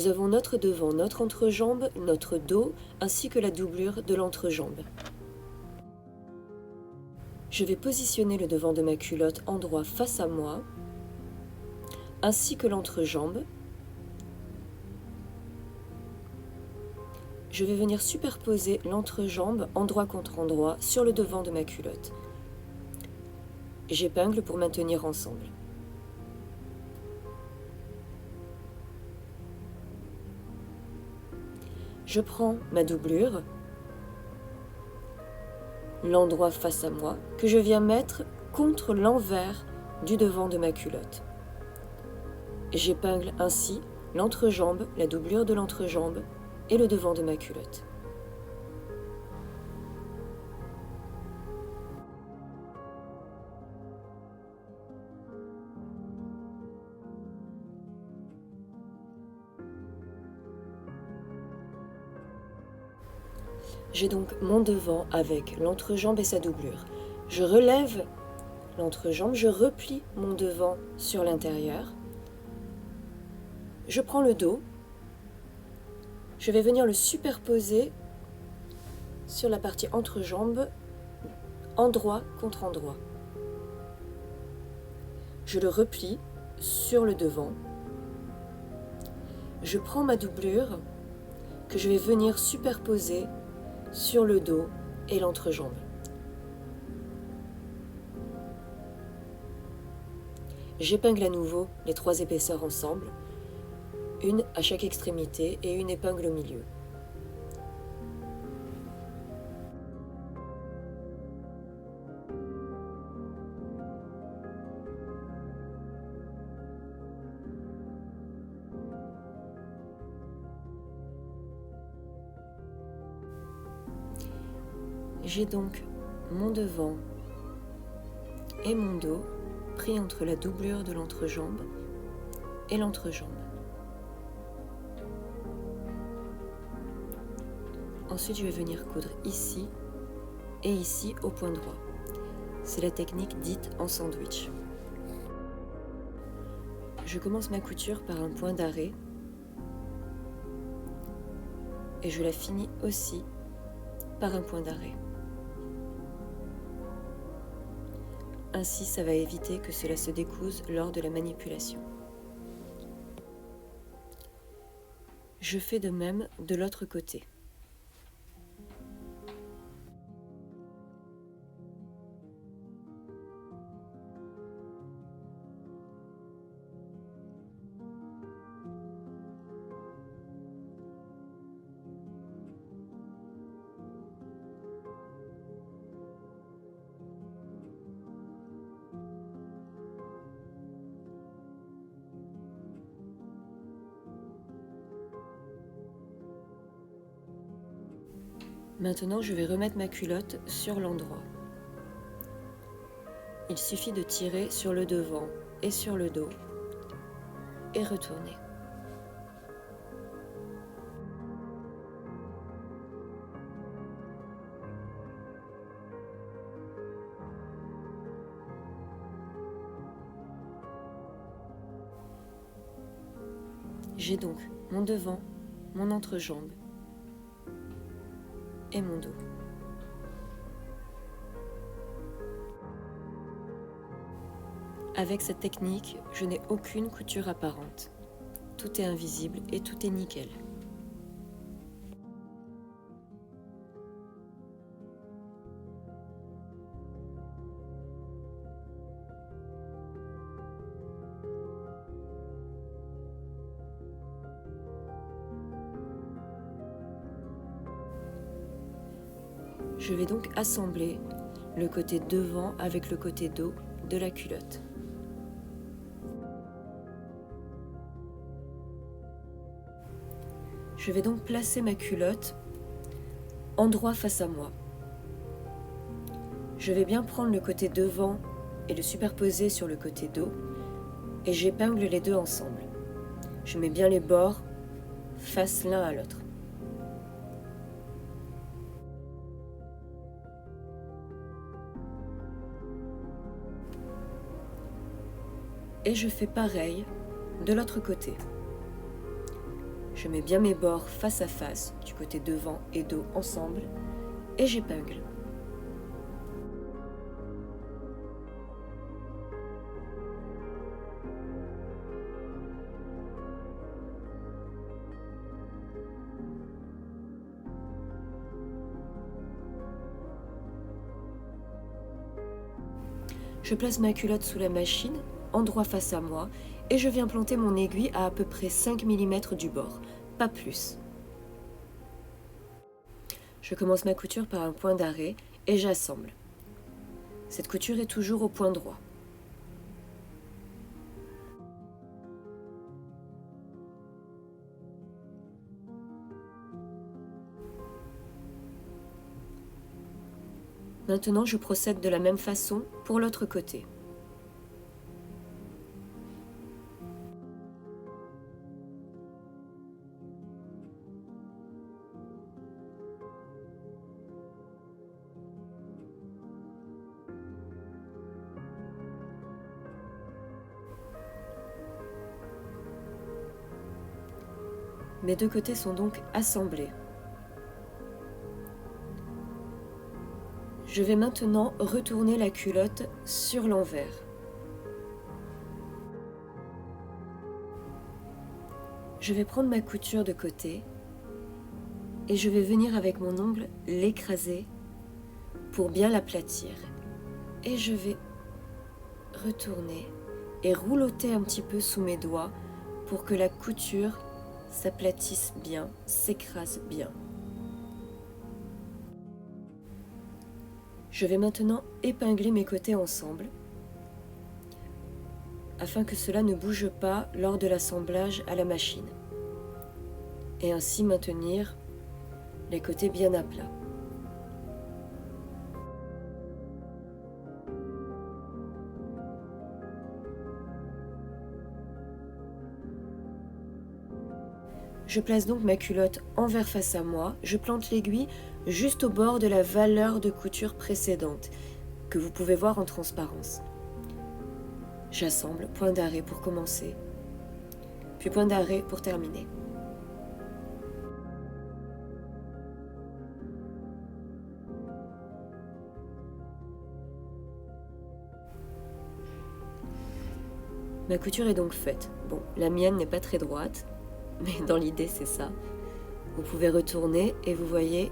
Nous avons notre devant, notre entrejambe, notre dos, ainsi que la doublure de l'entrejambe. Je vais positionner le devant de ma culotte endroit face à moi, ainsi que l'entrejambe. Je vais venir superposer l'entrejambe endroit contre endroit sur le devant de ma culotte. J'épingle pour maintenir ensemble. Je prends ma doublure, l'endroit face à moi, que je viens mettre contre l'envers du devant de ma culotte. J'épingle ainsi l'entrejambe, la doublure de l'entrejambe et le devant de ma culotte. J'ai donc mon devant avec l'entrejambe et sa doublure. Je relève l'entrejambe, je replie mon devant sur l'intérieur. Je prends le dos. Je vais venir le superposer sur la partie entrejambe, endroit contre endroit. Je le replie sur le devant. Je prends ma doublure que je vais venir superposer sur le dos et l'entrejambe. J'épingle à nouveau les 3 épaisseurs ensemble, une à chaque extrémité et une épingle au milieu. J'ai donc mon devant et mon dos pris entre la doublure de l'entrejambe et l'entrejambe. Ensuite, je vais venir coudre ici et ici au point droit. C'est la technique dite en sandwich. Je commence ma couture par un point d'arrêt et je la finis aussi par un point d'arrêt. Ainsi, ça va éviter que cela se découse lors de la manipulation. Je fais de même de l'autre côté. Maintenant, je vais remettre ma culotte sur l'endroit. Il suffit de tirer sur le devant et sur le dos et retourner. J'ai donc mon devant, mon entrejambe et mon dos. Avec cette technique, je n'ai aucune couture apparente. Tout est invisible et tout est nickel. Je vais donc assembler le côté devant avec le côté dos de la culotte. Je vais donc placer ma culotte endroit face à moi. Je vais bien prendre le côté devant et le superposer sur le côté dos et j'épingle les deux ensemble. Je mets bien les bords face l'un à l'autre. Et je fais pareil de l'autre côté. Je mets bien mes bords face à face, du côté devant et dos ensemble, et j'épingle. Je place ma culotte sous la machine, endroit face à moi, et je viens planter mon aiguille à peu près 5 mm du bord, pas plus. Je commence ma couture par un point d'arrêt et j'assemble. Cette couture est toujours au point droit. Maintenant, je procède de la même façon pour l'autre côté. Mes deux côtés sont donc assemblés. Je vais maintenant retourner la culotte sur l'envers. Je vais prendre ma couture de côté et je vais venir avec mon ongle l'écraser pour bien l'aplatir. Et je vais retourner et roulotter un petit peu sous mes doigts pour que la couture s'aplatisse bien, s'écrase bien. Je vais maintenant épingler mes côtés ensemble afin que cela ne bouge pas lors de l'assemblage à la machine et ainsi maintenir les côtés bien à plat. Je place donc ma culotte envers face à moi, je plante l'aiguille juste au bord de la valeur de couture précédente, que vous pouvez voir en transparence. J'assemble, point d'arrêt pour commencer, puis point d'arrêt pour terminer. Ma couture est donc faite. Bon, la mienne n'est pas très droite, mais dans l'idée c'est ça. Vous pouvez retourner et vous voyez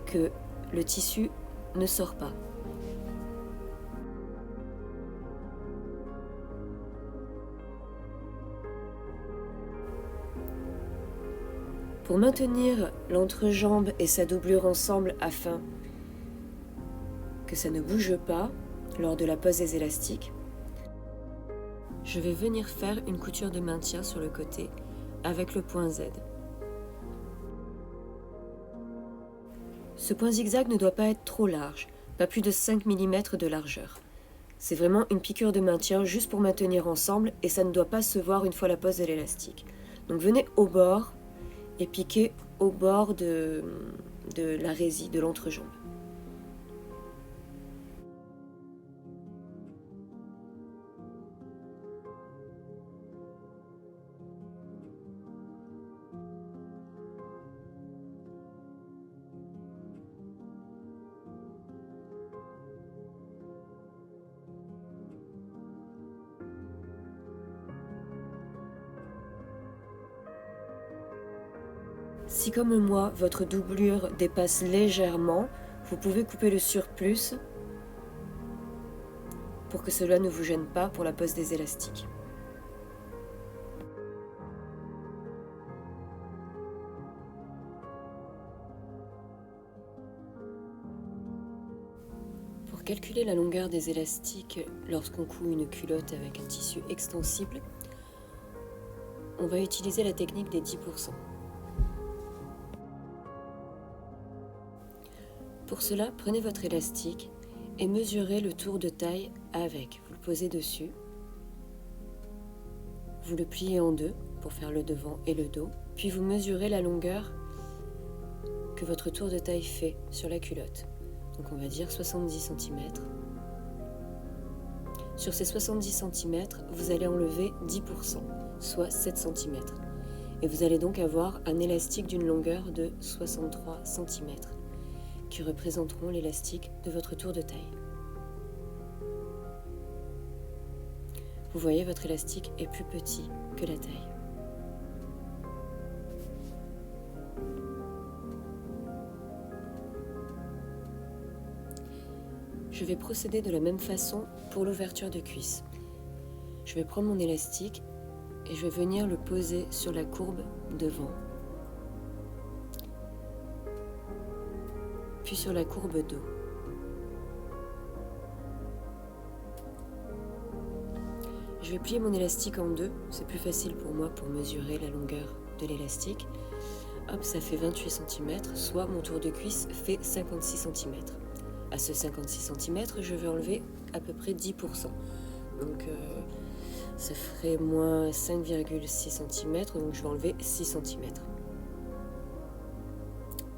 que le tissu ne sort pas. Pour maintenir l'entrejambe et sa doublure ensemble afin que ça ne bouge pas lors de la pose des élastiques, je vais venir faire une couture de maintien sur le côté avec le point Z. Ce point zigzag ne doit pas être trop large, pas plus de 5 mm de largeur. C'est vraiment une piqûre de maintien juste pour maintenir ensemble et ça ne doit pas se voir une fois la pose de l'élastique. Donc venez au bord et piquez au bord de la résille, de l'entrejambe. Si comme moi, votre doublure dépasse légèrement, vous pouvez couper le surplus pour que cela ne vous gêne pas pour la pose des élastiques. Pour calculer la longueur des élastiques lorsqu'on coud une culotte avec un tissu extensible, on va utiliser la technique des 10%. Pour cela, prenez votre élastique et mesurez le tour de taille avec. Vous le posez dessus, vous le pliez en deux pour faire le devant et le dos, puis vous mesurez la longueur que votre tour de taille fait sur la culotte. Donc on va dire 70 cm. Sur ces 70 cm, vous allez enlever 10%, soit 7 cm. Et vous allez donc avoir un élastique d'une longueur de 63 cm qui représenteront l'élastique de votre tour de taille. Vous voyez, votre élastique est plus petit que la taille. Je vais procéder de la même façon pour l'ouverture de cuisse. Je vais prendre mon élastique et je vais venir le poser sur la courbe devant, puis sur la courbe dos. Je vais plier mon élastique en deux, c'est plus facile pour moi pour mesurer la longueur de l'élastique. Hop, ça fait 28 cm, soit mon tour de cuisse fait 56 cm. À ce 56 cm, je vais enlever à peu près 10%. Donc ça ferait moins 5,6 cm, donc je vais enlever 6 cm.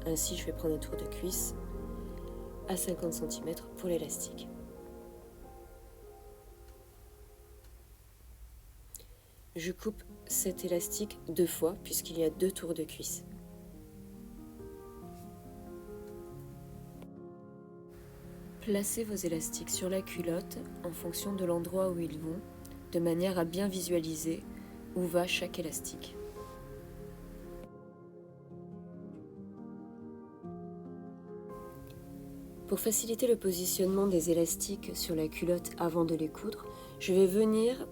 Ainsi, je vais prendre un tour de cuisse à 50 cm pour l'élastique. Je coupe cet élastique 2 fois puisqu'il y a 2 tours de cuisse. Placez vos élastiques sur la culotte en fonction de l'endroit où ils vont, de manière à bien visualiser où va chaque élastique. Pour faciliter le positionnement des élastiques sur la culotte avant de les coudre, je vais venir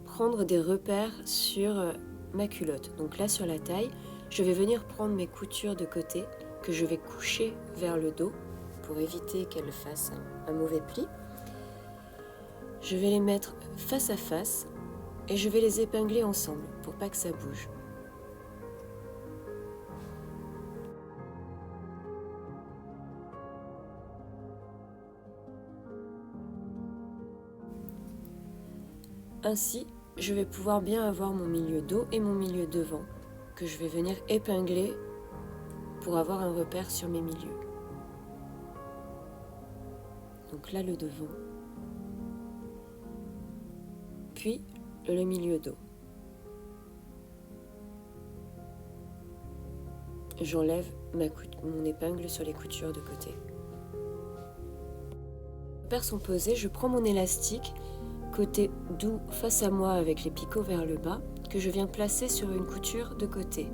prendre des repères sur ma culotte. Donc là, sur la taille, je vais venir prendre mes coutures de côté que je vais coucher vers le dos pour éviter qu'elles fassent un mauvais pli. Je vais les mettre face à face et je vais les épingler ensemble pour pas que ça bouge. Ainsi, je vais pouvoir bien avoir mon milieu dos et mon milieu devant que je vais venir épingler pour avoir un repère sur mes milieux. Donc là, le devant, puis le milieu dos. J'enlève mon épingle sur les coutures de côté. Les repères sont posés, je prends mon élastique côté doux face à moi avec les picots vers le bas que je viens placer sur une couture de côté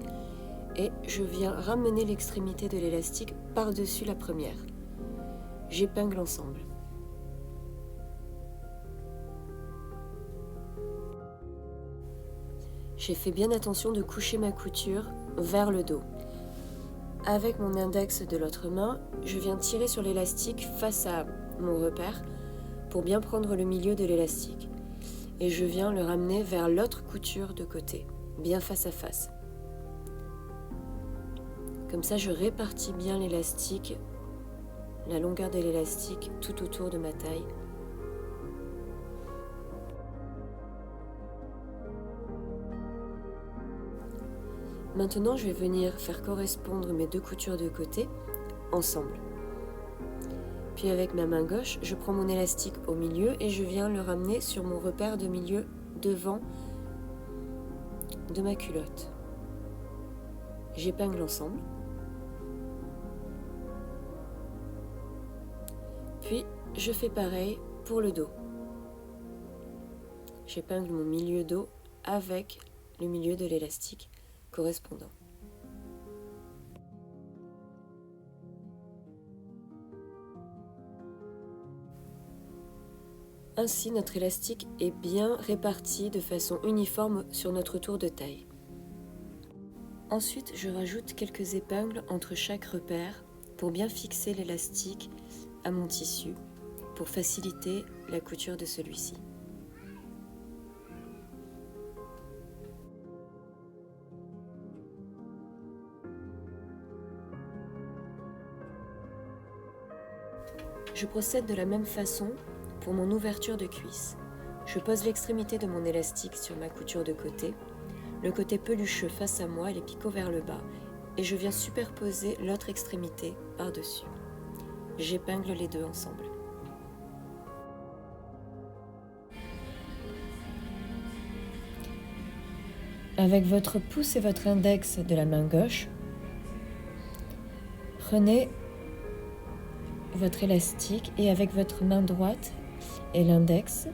et je viens ramener l'extrémité de l'élastique par-dessus la première. J'épingle ensemble. J'ai fait bien attention de coucher ma couture vers le dos. Avec mon index de l'autre main, je viens tirer sur l'élastique face à mon repère pour bien prendre le milieu de l'élastique. Et je viens le ramener vers l'autre couture de côté, bien face à face. Comme ça, je répartis bien l'élastique, la longueur de l'élastique tout autour de ma taille. Maintenant, je vais venir faire correspondre mes deux coutures de côté ensemble. Puis avec ma main gauche, je prends mon élastique au milieu et je viens le ramener sur mon repère de milieu devant de ma culotte. J'épingle ensemble. Puis je fais pareil pour le dos. J'épingle mon milieu dos avec le milieu de l'élastique correspondant. Ainsi, notre élastique est bien réparti de façon uniforme sur notre tour de taille. Ensuite, je rajoute quelques épingles entre chaque repère pour bien fixer l'élastique à mon tissu pour faciliter la couture de celui-ci. Je procède de la même façon pour mon ouverture de cuisse. Je pose l'extrémité de mon élastique sur ma couture de côté, le côté pelucheux face à moi et les picots vers le bas, et je viens superposer l'autre extrémité par-dessus. J'épingle les deux ensemble. Avec votre pouce et votre index de la main gauche, prenez votre élastique et avec votre main droite et l'index,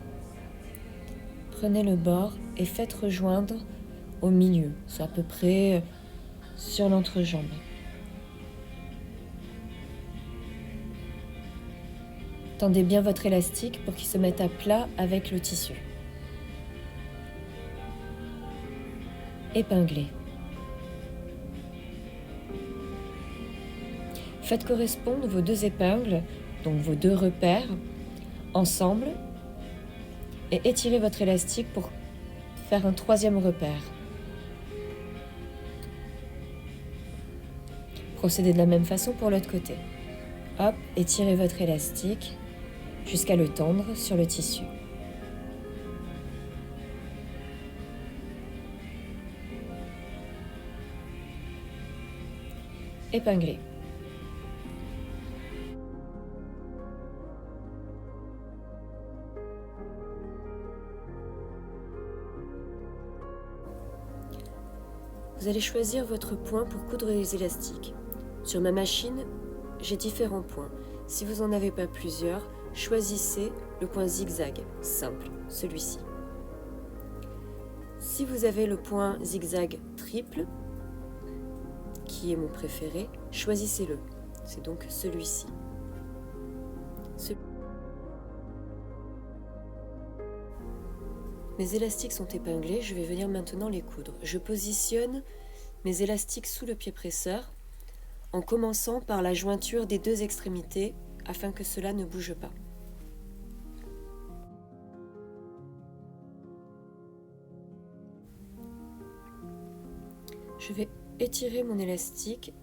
prenez le bord et faites rejoindre au milieu, soit à peu près sur l'entrejambe. Tendez bien votre élastique pour qu'il se mette à plat avec le tissu. Épinglez. Faites correspondre vos deux épingles, donc vos deux repères, ensemble et étirez votre élastique pour faire un troisième repère. Procédez de la même façon pour l'autre côté. Hop, étirez votre élastique jusqu'à le tendre sur le tissu. Épinglez. Vous allez choisir votre point pour coudre les élastiques. Sur ma machine, j'ai différents points. Si vous n'en avez pas plusieurs, choisissez le point zigzag, simple, celui-ci. Si vous avez le point zigzag triple, qui est mon préféré, choisissez-le. C'est donc celui-ci. Mes élastiques sont épinglés, je vais venir maintenant les coudre. Je positionne mes élastiques sous le pied presseur en commençant par la jointure des deux extrémités afin que cela ne bouge pas. Je vais étirer mon élastique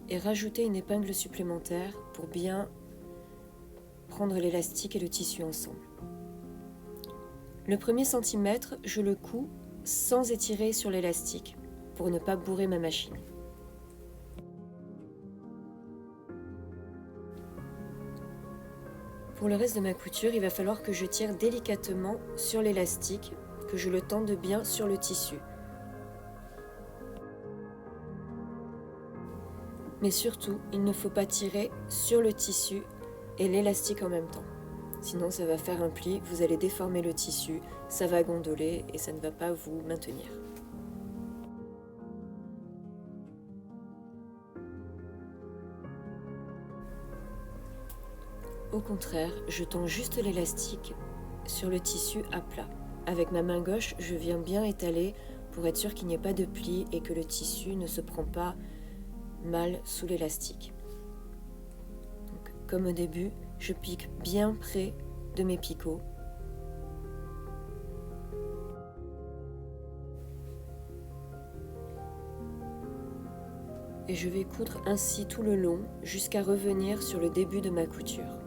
et rajouter une épingle supplémentaire pour bien prendre l'élastique et le tissu ensemble. Le premier centimètre, je le couds sans étirer sur l'élastique pour ne pas bourrer ma machine. Pour le reste de ma couture, il va falloir que je tire délicatement sur l'élastique, que je le tende bien sur le tissu. Mais surtout, il ne faut pas tirer sur le tissu et l'élastique en même temps. Sinon, ça va faire un pli, vous allez déformer le tissu, ça va gondoler et ça ne va pas vous maintenir. Au contraire, je tends juste l'élastique sur le tissu à plat. Avec ma main gauche, je viens bien étaler pour être sûr qu'il n'y ait pas de pli et que le tissu ne se prend pas mal sous l'élastique. Comme au début, je pique bien près de mes picots. Et je vais coudre ainsi tout le long jusqu'à revenir sur le début de ma couture.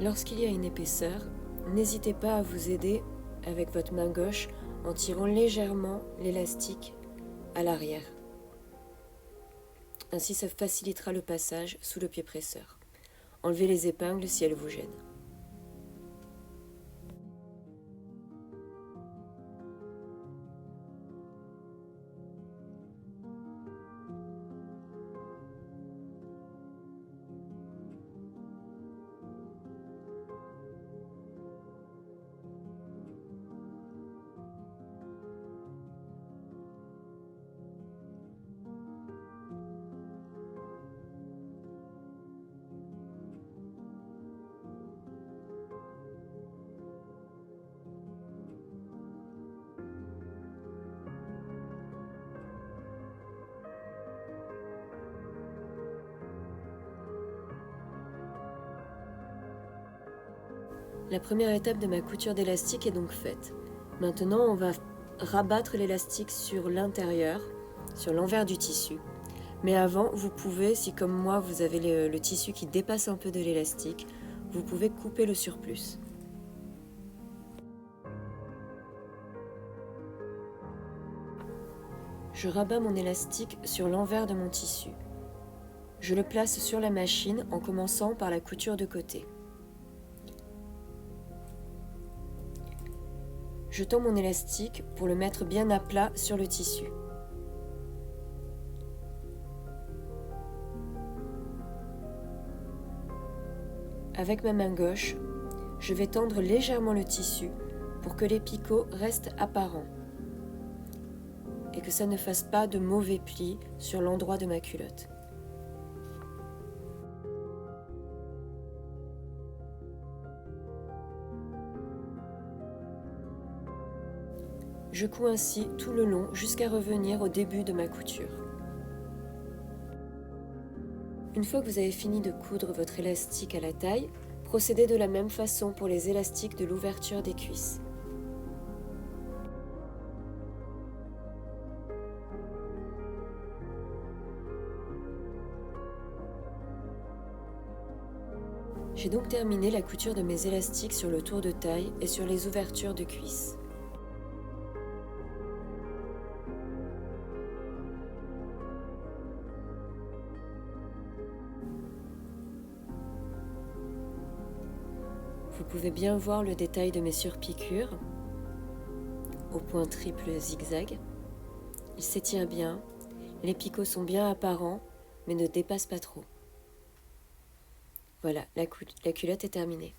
Lorsqu'il y a une épaisseur, n'hésitez pas à vous aider avec votre main gauche en tirant légèrement l'élastique à l'arrière. Ainsi, ça facilitera le passage sous le pied presseur. Enlevez les épingles si elles vous gênent. La première étape de ma couture d'élastique est donc faite. Maintenant, on va rabattre l'élastique sur l'intérieur, sur l'envers du tissu. Mais avant, vous pouvez, si comme moi vous avez le tissu qui dépasse un peu de l'élastique, vous pouvez couper le surplus. Je rabats mon élastique sur l'envers de mon tissu. Je le place sur la machine en commençant par la couture de côté. Je tends mon élastique pour le mettre bien à plat sur le tissu. Avec ma main gauche, je vais tendre légèrement le tissu pour que les picots restent apparents et que ça ne fasse pas de mauvais plis sur l'endroit de ma culotte. Je couds ainsi tout le long jusqu'à revenir au début de ma couture. Une fois que vous avez fini de coudre votre élastique à la taille, procédez de la même façon pour les élastiques de l'ouverture des cuisses. J'ai donc terminé la couture de mes élastiques sur le tour de taille et sur les ouvertures de cuisses. Vous pouvez bien voir le détail de mes surpiqûres au point triple zigzag. Il s'étire bien, les picots sont bien apparents mais ne dépassent pas trop. Voilà, la culotte est terminée.